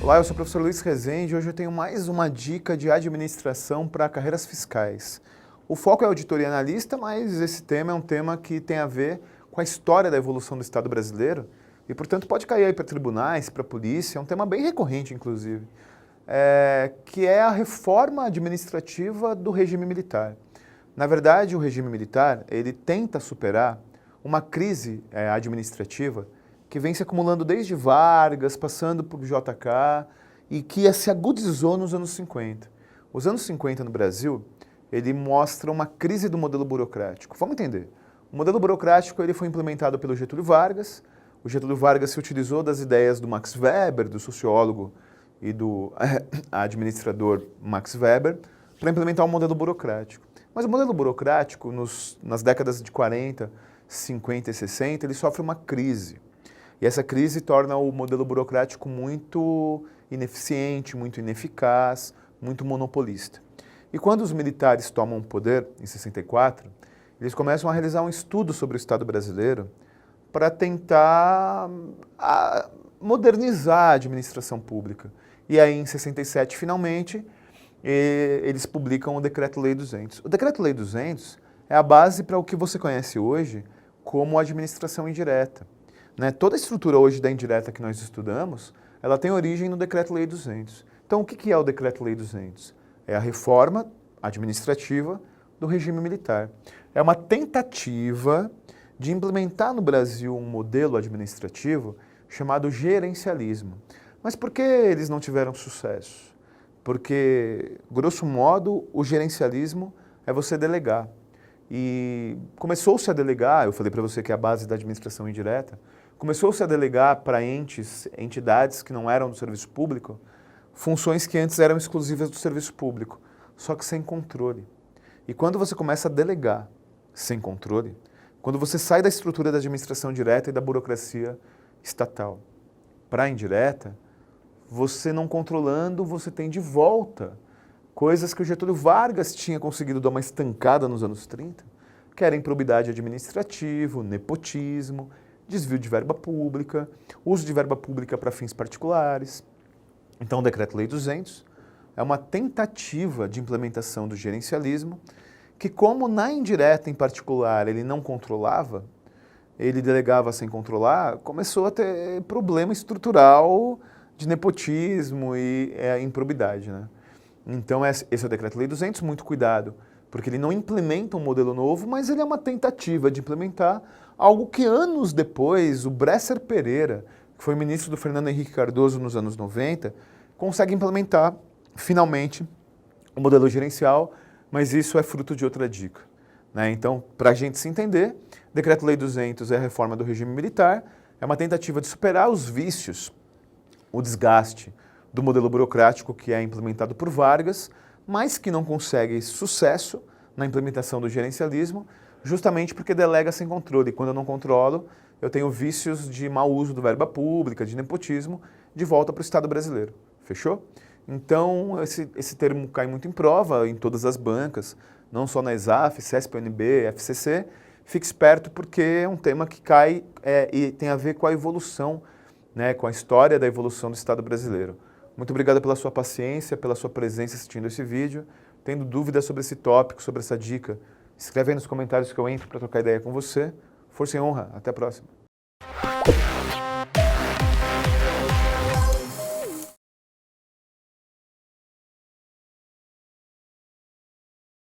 Olá, eu sou o professor Luiz Rezende e hoje eu tenho mais uma dica de administração para carreiras fiscais. O foco é auditoria analista, mas esse tema é um tema que tem a ver com a história da evolução do Estado brasileiro e, portanto, pode cair aí para tribunais, para a polícia, é um tema bem recorrente, inclusive, que é a reforma administrativa do regime militar. Na verdade, o regime militar, ele tenta superar uma crise administrativa que vem se acumulando desde Vargas, passando por JK, e que se agudizou nos anos 50. Os anos 50 no Brasil, ele mostra uma crise do modelo burocrático. Vamos entender. O modelo burocrático ele foi implementado pelo Getúlio Vargas. O Getúlio Vargas se utilizou das ideias do Max Weber, do sociólogo e do administrador Max Weber, para implementar um modelo burocrático. Mas o modelo burocrático, nas décadas de 40, 50 e 60, ele sofre uma crise. E essa crise torna o modelo burocrático muito ineficiente, muito ineficaz, muito monopolista. E quando os militares tomam o poder, em 64, eles começam a realizar um estudo sobre o Estado brasileiro para tentar modernizar a administração pública. E aí, em 67, finalmente, eles publicam o Decreto-Lei 200. O Decreto-Lei 200 é a base para o que você conhece hoje como administração indireta. Toda a estrutura hoje da indireta que nós estudamos, ela tem origem no Decreto-Lei 200. Então, o que é o Decreto-Lei 200? É a reforma administrativa do regime militar. É uma tentativa de implementar no Brasil um modelo administrativo chamado gerencialismo. Mas por que eles não tiveram sucesso? Porque, grosso modo, o gerencialismo é você delegar. E começou-se a delegar, eu falei para você que é a base da administração indireta, começou-se a delegar para entidades que não eram do serviço público, funções que antes eram exclusivas do serviço público, só que sem controle. E quando você começa a delegar sem controle, quando você sai da estrutura da administração direta e da burocracia estatal para a indireta, você não controlando, você tem de volta coisas que o Getúlio Vargas tinha conseguido dar uma estancada nos anos 30, que era improbidade administrativa, nepotismo, desvio de verba pública, uso de verba pública para fins particulares. Então, o Decreto-Lei 200 é uma tentativa de implementação do gerencialismo que, como na indireta em particular ele não controlava, ele delegava sem controlar, começou a ter problema estrutural de nepotismo e improbidade. Então, esse é o Decreto-Lei 200, muito cuidado, porque ele não implementa um modelo novo, mas ele é uma tentativa de implementar algo que anos depois, o Bresser Pereira, que foi ministro do Fernando Henrique Cardoso nos anos 90, consegue implementar, finalmente, o modelo gerencial, mas isso é fruto de outra dica. Então, para a gente se entender, Decreto-Lei 200 é a reforma do regime militar, é uma tentativa de superar os vícios, o desgaste do modelo burocrático que é implementado por Vargas, mas que não consegue sucesso na implementação do gerencialismo, justamente porque delega sem controle. E quando eu não controlo, eu tenho vícios de mau uso do verba pública, de nepotismo, de volta para o Estado brasileiro. Fechou? Então, esse termo cai muito em prova em todas as bancas, não só na ESAF, CESP, UNB, FCC. Fique esperto porque é um tema que cai e tem a ver com a evolução, com a história da evolução do Estado brasileiro. Muito obrigado pela sua paciência, pela sua presença assistindo esse vídeo. Tendo dúvidas sobre esse tópico, sobre essa dica, escreve aí nos comentários que eu entro para trocar ideia com você. Força e honra. Até a próxima.